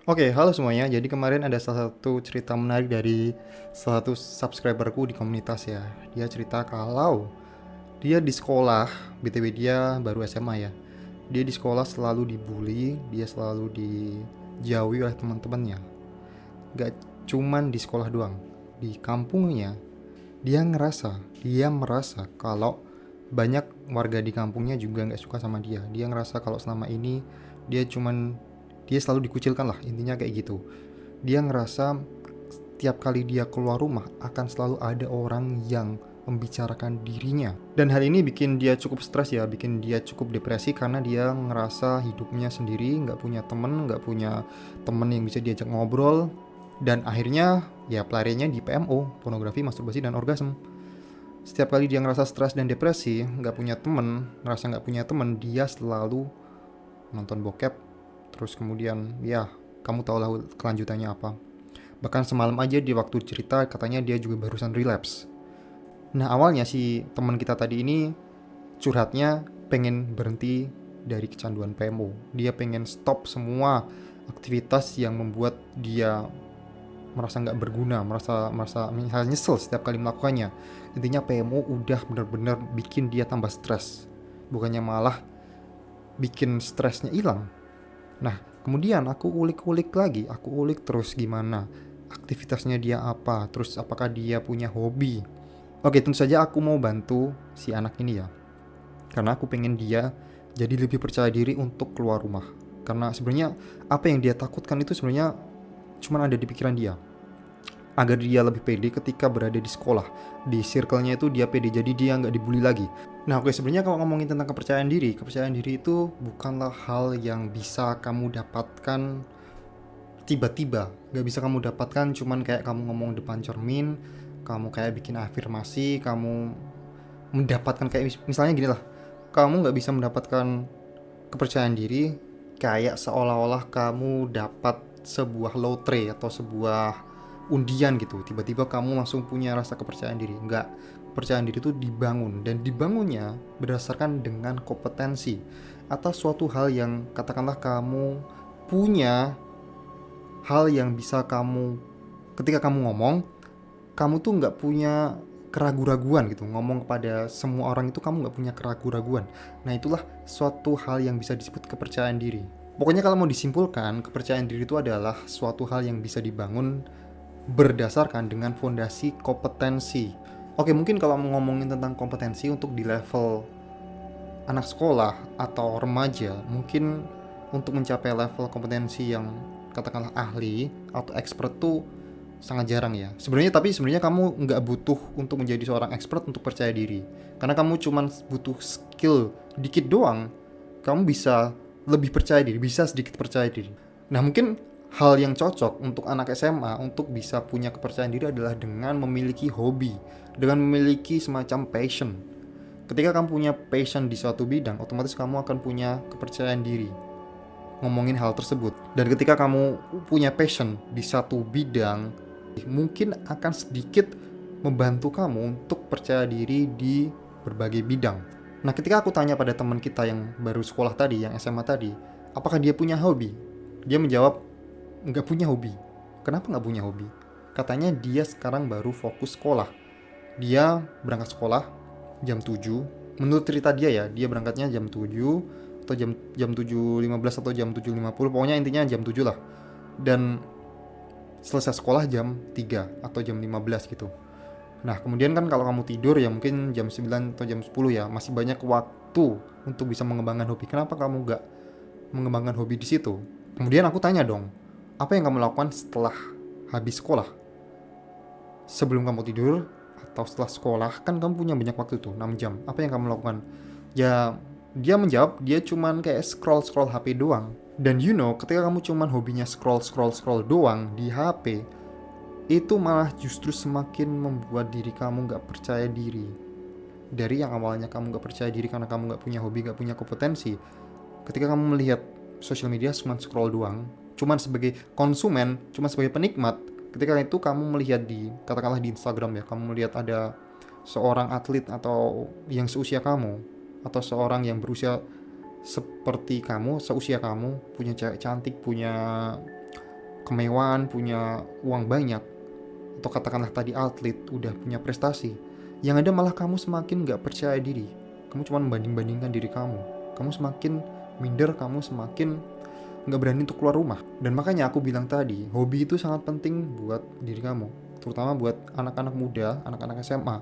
Oke, halo semuanya. Jadi kemarin ada salah satu cerita menarik dari salah satu subscriberku di komunitas ya. Dia cerita kalau dia di sekolah, BTW dia baru SMA ya. Dia di sekolah selalu dibully, dia selalu dijauhi oleh teman-temannya. Gak cuman di sekolah doang, di kampungnya dia merasa kalau banyak warga di kampungnya juga nggak suka sama dia. Dia ngerasa kalau selama ini dia cuman dia selalu dikucilkan lah, intinya kayak gitu. Dia ngerasa tiap kali dia keluar rumah akan selalu ada orang yang membicarakan dirinya. Dan hal ini bikin dia cukup stres ya, bikin dia cukup depresi karena dia ngerasa hidupnya sendiri, nggak punya temen yang bisa diajak ngobrol. Dan akhirnya ya pelariannya di PMO, pornografi, masturbasi, dan orgasme. Setiap kali dia ngerasa stres dan depresi, ngerasa nggak punya temen, dia selalu nonton bokep. Terus kemudian ya kamu tau lah kelanjutannya apa. Bahkan semalam aja di waktu cerita katanya dia juga barusan relapse. Nah awalnya si teman kita tadi ini curhatnya pengen berhenti dari kecanduan PMO. Dia pengen stop semua aktivitas yang membuat dia merasa nggak berguna, merasa misalnya nyesel setiap kali melakukannya. Intinya PMO udah bener-bener bikin dia tambah stres, bukannya malah bikin stresnya hilang. Nah, kemudian aku ulik-ulik lagi, aku ulik terus gimana aktivitasnya dia apa, terus apakah dia punya hobi. Oke, tentu saja aku mau bantu si anak ini ya, karena aku pengen dia jadi lebih percaya diri untuk keluar rumah. Karena sebenarnya apa yang dia takutkan itu sebenarnya cuma ada di pikiran dia. Agar dia lebih pede ketika berada di sekolah, di circle-nya itu dia pede, jadi dia nggak dibully lagi. Nah oke, sebenarnya kalau ngomongin tentang kepercayaan diri itu bukanlah hal yang bisa kamu dapatkan tiba-tiba. Nggak bisa kamu dapatkan cuman kayak kamu ngomong depan cermin, kamu kayak bikin afirmasi, kamu mendapatkan kayak misalnya gini lah, kamu nggak bisa mendapatkan kepercayaan diri kayak seolah-olah kamu dapat sebuah lotre atau sebuah undian gitu, tiba-tiba kamu langsung punya rasa kepercayaan diri. Enggak, kepercayaan diri itu dibangun, dan dibangunnya berdasarkan dengan kompetensi atas suatu hal yang katakanlah kamu punya hal yang bisa kamu, ketika kamu ngomong, kamu tuh nggak punya keraguan-raguan gitu, ngomong kepada semua orang itu kamu nggak punya keraguan-raguan. Nah itulah suatu hal yang bisa disebut kepercayaan diri. Pokoknya kalau mau disimpulkan, kepercayaan diri itu adalah suatu hal yang bisa dibangun berdasarkan dengan fondasi kompetensi. Oke, mungkin kalau mau ngomongin tentang kompetensi untuk di level anak sekolah atau remaja, mungkin untuk mencapai level kompetensi yang katakanlah ahli atau expert tuh sangat jarang ya. Sebenarnya kamu nggak butuh untuk menjadi seorang expert untuk percaya diri. Karena kamu cuma butuh skill dikit doang, kamu bisa lebih percaya diri, bisa sedikit percaya diri. Nah mungkin hal yang cocok untuk anak SMA untuk bisa punya kepercayaan diri adalah dengan memiliki hobi, dengan memiliki semacam passion. Ketika kamu punya passion di suatu bidang, otomatis kamu akan punya kepercayaan diri ngomongin hal tersebut. Dan ketika kamu punya passion di satu bidang, mungkin akan sedikit membantu kamu untuk percaya diri di berbagai bidang. Nah, ketika aku tanya pada teman kita yang baru sekolah tadi, yang SMA tadi, apakah dia punya hobi? Dia menjawab, nggak punya hobi. Kenapa nggak punya hobi? Katanya dia sekarang baru fokus sekolah. Dia berangkat sekolah jam 7. Menurut cerita dia ya, dia berangkatnya jam 7 atau jam 7.15 atau jam 7.50, pokoknya intinya jam 7 lah. Dan selesai sekolah jam 3 atau jam 15 gitu. Nah, kemudian kan kalau kamu tidur ya mungkin jam 9 atau jam 10 ya, masih banyak waktu untuk bisa mengembangkan hobi. Kenapa kamu gak mengembangkan hobi di situ? Kemudian aku tanya dong, apa yang kamu lakukan setelah habis sekolah? Sebelum kamu tidur atau setelah sekolah, kan kamu punya banyak waktu tuh, 6 jam. Apa yang kamu lakukan? Ya, dia menjawab dia cuman kayak scroll-scroll HP doang. Dan ketika kamu cuman hobinya scroll-scroll-scroll doang di HP, itu malah justru semakin membuat diri kamu gak percaya diri. Dari yang awalnya kamu gak percaya diri karena kamu gak punya hobi, gak punya kompetensi, ketika kamu melihat sosial media cuma scroll doang, cuman sebagai konsumen, cuma sebagai penikmat, ketika itu kamu melihat di, katakanlah di Instagram ya, kamu melihat ada seorang atlet atau yang seusia kamu, atau seorang yang berusia seperti kamu, seusia kamu, punya cewek cantik, punya kemewahan, punya uang banyak, atau katakanlah tadi atlet, udah punya prestasi, yang ada malah kamu semakin gak percaya diri. Kamu cuma membanding-bandingkan diri kamu. Kamu semakin minder, kamu semakin gak berani untuk keluar rumah. Dan makanya aku bilang tadi, hobi itu sangat penting buat diri kamu, terutama buat anak-anak muda, anak-anak SMA.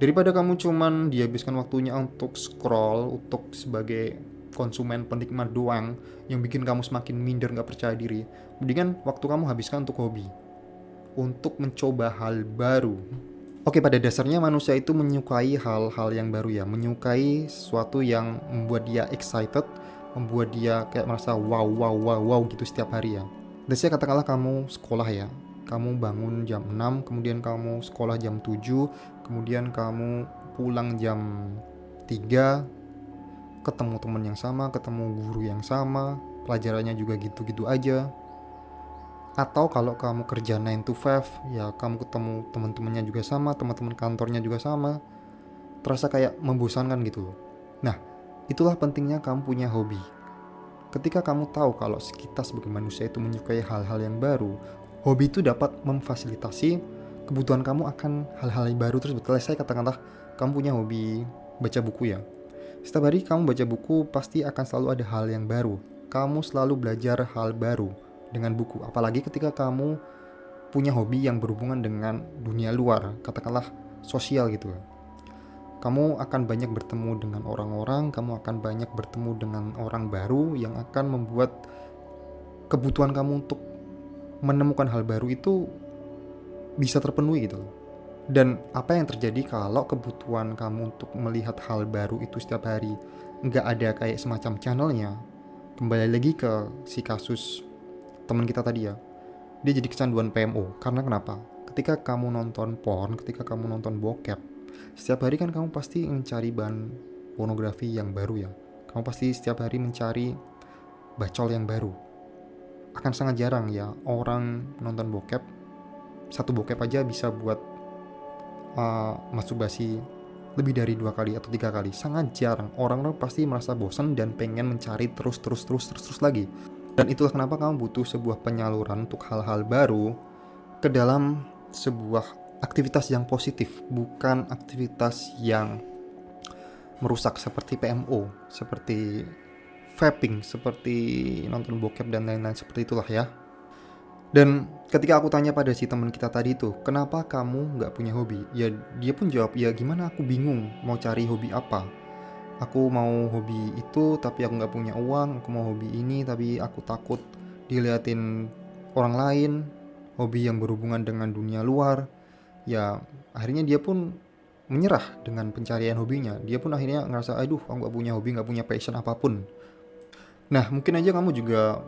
Daripada kamu cuman dihabiskan waktunya untuk scroll, untuk sebagai konsumen penikmat doang, yang bikin kamu semakin minder, gak percaya diri, mendingan waktu kamu habiskan untuk hobi, untuk mencoba hal baru. Oke, pada dasarnya manusia itu menyukai hal-hal yang baru ya, menyukai sesuatu yang membuat dia excited, membuat dia kayak merasa wow wow wow wow gitu setiap hari ya. Dan saya katakanlah kamu sekolah ya, kamu bangun jam 6, kemudian kamu sekolah jam 7, kemudian kamu pulang jam 3, ketemu teman yang sama, ketemu guru yang sama, pelajarannya juga gitu-gitu aja. Atau kalau kamu kerja 9 to 5, ya kamu ketemu teman-temannya juga sama, teman-teman kantornya juga sama, terasa kayak membosankan gitu loh. Nah, itulah pentingnya kamu punya hobi. Ketika kamu tahu kalau kita sebagai manusia itu menyukai hal-hal yang baru, hobi itu dapat memfasilitasi kebutuhan kamu akan hal-hal yang baru tersebut. Kalau saya katakanlah kamu punya hobi baca buku ya, setiap hari kamu baca buku pasti akan selalu ada hal yang baru. Kamu selalu belajar hal baru dengan buku. Apalagi ketika kamu punya hobi yang berhubungan dengan dunia luar, katakanlah sosial gitu. Kamu akan banyak bertemu dengan orang-orang, kamu akan banyak bertemu dengan orang baru yang akan membuat kebutuhan kamu untuk menemukan hal baru itu bisa terpenuhi gitu loh. Dan apa yang terjadi kalau kebutuhan kamu untuk melihat hal baru itu setiap hari nggak ada kayak semacam channelnya? Kembali lagi ke si kasus teman kita tadi ya, dia jadi kecanduan PMO. Karena kenapa? Ketika kamu nonton porn, ketika kamu nonton bokep, setiap hari kan kamu pasti mencari bahan pornografi yang baru ya. Kamu pasti setiap hari mencari bacol yang baru. Akan sangat jarang ya orang nonton bokep, satu bokep aja bisa buat masturbasi lebih dari 2 kali atau 3 kali. Sangat jarang. Orang-orang pasti merasa bosan dan pengen mencari terus lagi. Dan itulah kenapa kamu butuh sebuah penyaluran untuk hal-hal baru ke dalam sebuah aktivitas yang positif, bukan aktivitas yang merusak seperti PMO, seperti vaping, seperti nonton bokep dan lain-lain seperti itulah ya. Dan ketika aku tanya pada si teman kita tadi tuh, kenapa kamu nggak punya hobi? Ya dia pun jawab, ya gimana aku bingung mau cari hobi apa. Aku mau hobi itu tapi aku nggak punya uang. Aku mau hobi ini tapi aku takut diliatin orang lain. Hobi yang berhubungan dengan dunia luar. Ya akhirnya dia pun menyerah dengan pencarian hobinya. Dia pun akhirnya ngerasa, aduh aku nggak punya hobi, nggak punya passion apapun. Nah mungkin aja kamu juga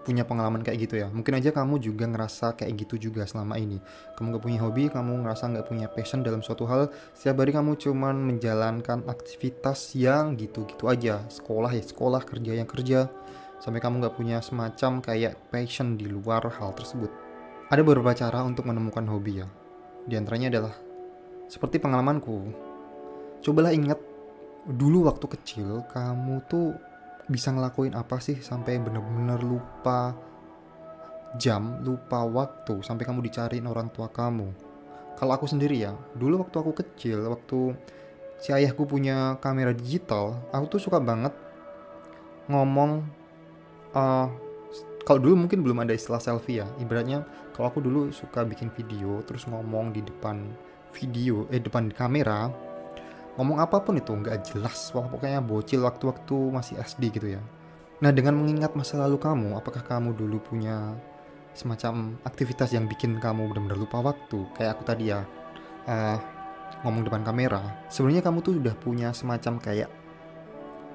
punya pengalaman kayak gitu ya. Mungkin aja kamu juga ngerasa kayak gitu juga selama ini. Kamu gak punya hobi, kamu ngerasa gak punya passion dalam suatu hal. Setiap hari kamu cuman menjalankan aktivitas yang gitu-gitu aja. Sekolah ya sekolah, kerja yang kerja. Sampai kamu gak punya semacam kayak passion di luar hal tersebut. Ada beberapa cara untuk menemukan hobi ya. Di antaranya adalah seperti pengalamanku. Cobalah ingat dulu waktu kecil kamu tuh bisa ngelakuin apa sih sampai bener-bener lupa jam, lupa waktu, sampai kamu dicariin orang tua kamu. Kalau aku sendiri ya, dulu waktu aku kecil, waktu si ayahku punya kamera digital, aku tuh suka banget ngomong, kalau dulu mungkin belum ada istilah selfie ya, ibaratnya kalau aku dulu suka bikin video terus ngomong di depan depan kamera, ngomong apapun itu nggak jelas, pokoknya bocil waktu-waktu masih SD gitu ya. Nah dengan mengingat masa lalu kamu, apakah kamu dulu punya semacam aktivitas yang bikin kamu benar-benar lupa waktu? Kayak aku tadi ya, ngomong depan kamera. Sebenarnya kamu tuh udah punya semacam kayak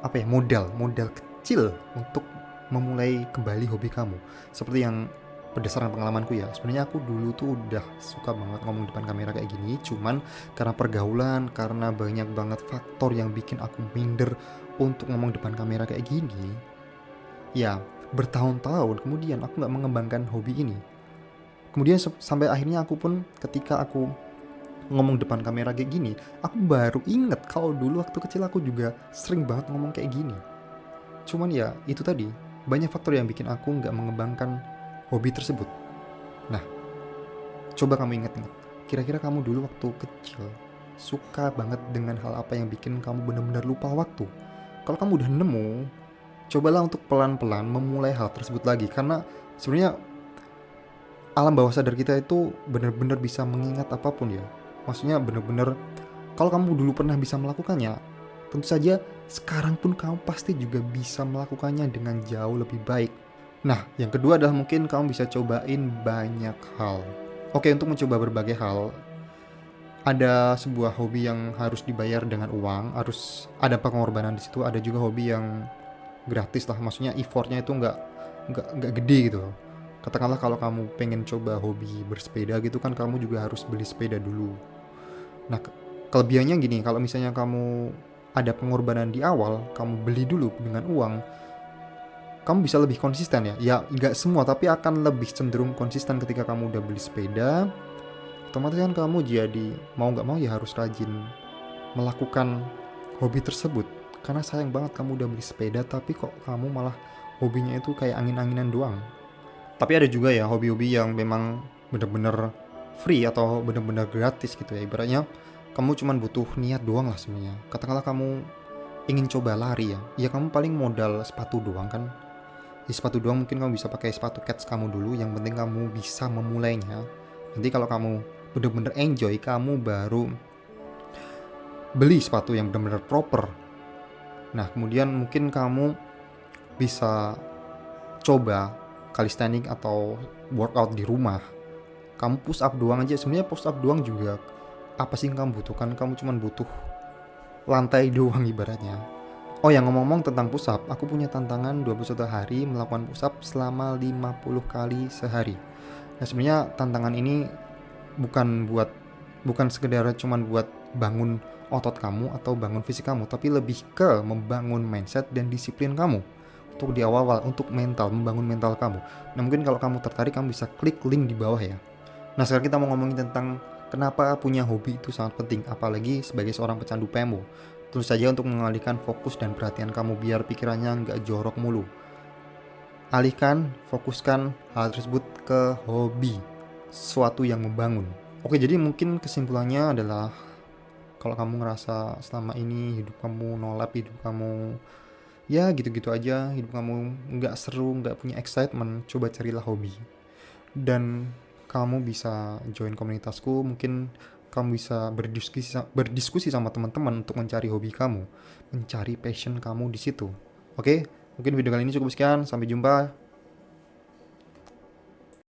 apa ya, modal kecil untuk memulai kembali hobi kamu. Seperti yang berdasarkan pengalamanku ya, sebenarnya aku dulu tuh udah suka banget ngomong depan kamera kayak gini, cuman karena pergaulan, karena banyak banget faktor yang bikin aku minder untuk ngomong depan kamera kayak gini, ya bertahun-tahun kemudian aku gak mengembangkan hobi ini. Kemudian sampai akhirnya aku pun ketika aku ngomong depan kamera kayak gini, aku baru inget kalau dulu waktu kecil aku juga sering banget ngomong kayak gini. Cuman ya itu tadi, banyak faktor yang bikin aku gak mengembangkan hobi tersebut. Nah, coba kamu ingat-ingat, kira-kira kamu dulu waktu kecil suka banget dengan hal apa yang bikin kamu benar-benar lupa waktu? Kalau kamu udah nemu, cobalah untuk pelan-pelan memulai hal tersebut lagi, karena sebenarnya alam bawah sadar kita itu benar-benar bisa mengingat apapun ya. Maksudnya benar-benar kalau kamu dulu pernah bisa melakukannya, tentu saja sekarang pun kamu pasti juga bisa melakukannya dengan jauh lebih baik. Nah, yang kedua adalah mungkin kamu bisa cobain banyak hal. Oke, untuk mencoba berbagai hal, ada sebuah hobi yang harus dibayar dengan uang, harus ada pengorbanan di situ. Ada juga hobi yang gratis lah, maksudnya effortnya itu nggak gede gitu loh. Katakanlah kalau kamu pengen coba hobi bersepeda gitu kan, kamu juga harus beli sepeda dulu. Nah, kelebihannya gini, kalau misalnya kamu ada pengorbanan di awal, kamu beli dulu dengan uang, kamu bisa lebih konsisten ya. Ya nggak semua, tapi akan lebih cenderung konsisten ketika kamu udah beli sepeda. Otomatis kan kamu jadi mau nggak mau ya harus rajin melakukan hobi tersebut. Karena sayang banget kamu udah beli sepeda tapi kok kamu malah hobinya itu kayak angin-anginan doang. Tapi ada juga ya hobi-hobi yang memang bener-bener free atau bener-bener gratis gitu ya. Ibaratnya kamu cuman butuh niat doang lah sebenarnya. Katakanlah kamu ingin coba lari ya, ya kamu paling modal sepatu doang kan. Di sepatu doang mungkin kamu bisa pakai sepatu kets kamu dulu, yang penting kamu bisa memulainya. Nanti kalau kamu bener-bener enjoy, kamu baru beli sepatu yang bener-bener proper. Nah, kemudian mungkin kamu bisa coba calisthenics atau workout di rumah. Kamu push up doang aja, sebenarnya push up doang juga apa sih yang kamu butuhkan? Kamu cuma butuh lantai doang ibaratnya. Oh ya, ngomong-ngomong tentang push up, aku punya tantangan 21 hari melakukan push up selama 50 kali sehari. Nah, sebenarnya tantangan ini bukan sekedar cuman buat bangun otot kamu atau bangun fisik kamu, tapi lebih ke membangun mindset dan disiplin kamu untuk di awal-awal, untuk membangun mental kamu. Nah, mungkin kalau kamu tertarik, kamu bisa klik link di bawah ya. Nah, sekarang kita mau ngomongin tentang kenapa punya hobi itu sangat penting, apalagi sebagai seorang pecandu PMO. Tentu saja untuk mengalihkan fokus dan perhatian kamu biar pikirannya nggak jorok mulu. Fokuskan hal tersebut ke hobi, sesuatu yang membangun. Oke, jadi mungkin kesimpulannya adalah kalau kamu ngerasa selama ini hidup kamu nolap, hidup kamu ya gitu-gitu aja, hidup kamu nggak seru, nggak punya excitement, coba carilah hobi. Dan kamu bisa join komunitasku, mungkin kamu bisa berdiskusi sama teman-teman untuk mencari hobi kamu, mencari passion kamu di situ. Oke, mungkin video kali ini cukup sekian, sampai jumpa